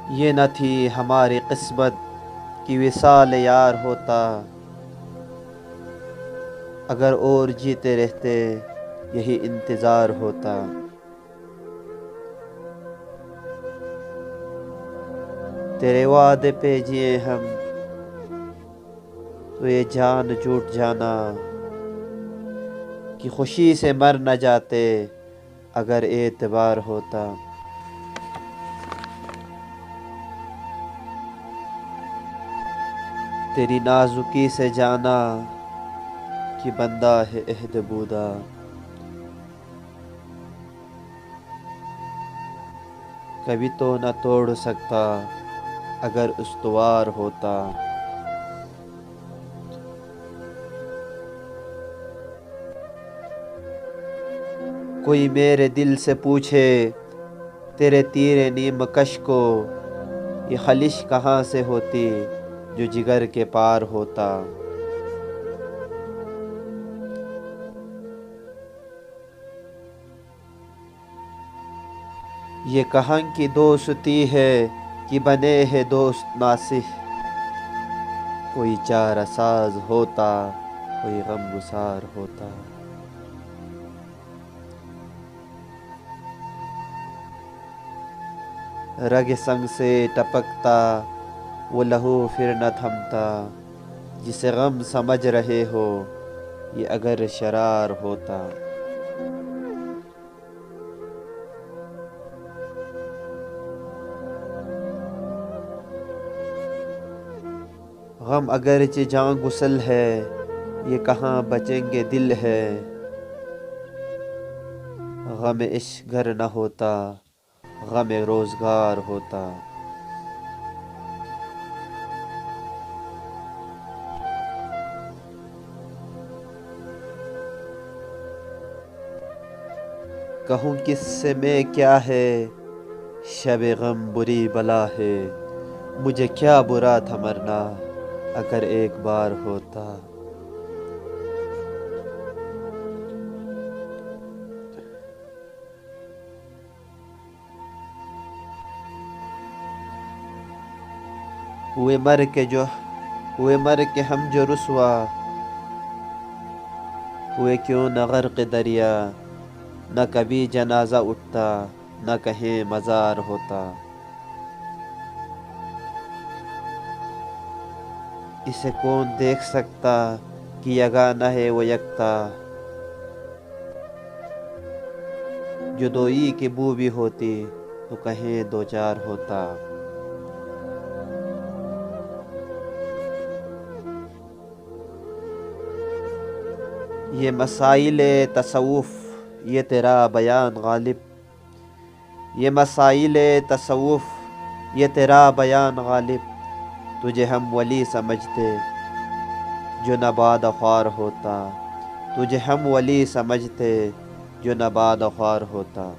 یہ نہ تھی ہماری قسمت کہ وصال یار ہوتا، اگر اور جیتے رہتے یہی انتظار ہوتا۔ تیرے وعدے پہ جیے ہم، تو یہ جان جھوٹ جانا کہ خوشی سے مر نہ جاتے اگر اعتبار ہوتا۔ تیری نازکی سے جانا کہ بندہ ہے عہد بودا، کبھی تو نہ توڑ سکتا اگر استوار ہوتا۔ کوئی میرے دل سے پوچھے تیرے تیر نیم کش کو، یہ خلش کہاں سے ہوتی جو جگر کے پار ہوتا۔ یہ کہاں کی دوستی ہے کہ بنے ہے دوست ناصح، کوئی چارہ ساز ہوتا کوئی غم گسار ہوتا۔ رگ سنگ سے ٹپکتا وہ لہو پھر نہ تھمتا، جسے غم سمجھ رہے ہو یہ اگر شرار ہوتا۔ غم اگرچہ جاں گسل ہے یہ کہاں بچیں گے دل ہے، غم عشق گر نہ ہوتا غم روزگار ہوتا۔ کہوں کس سے میں کیا ہے شب غم بری بلا ہے، مجھے کیا برا تھا مرنا اگر ایک بار ہوتا۔ ہوئے مر کے ہم جو رسوا، ہوئے کیوں نہ غرق دریا، نہ کبھی جنازہ اٹھتا نہ کہیں مزار ہوتا۔ اسے کون دیکھ سکتا کہ یگانہ ہے وہ یکتا، جدوئی کی بو بھی ہوتی تو کہیں دو چار ہوتا۔ یہ مسائل تصوف یہ تیرا بیان غالب، یہ مسائل تصوف یہ تیرا بیان غالب، تجھے ہم ولی سمجھتے جو نہ باد خوار ہوتا، تجھے ہم ولی سمجھتے جو نہ باد خوار ہوتا۔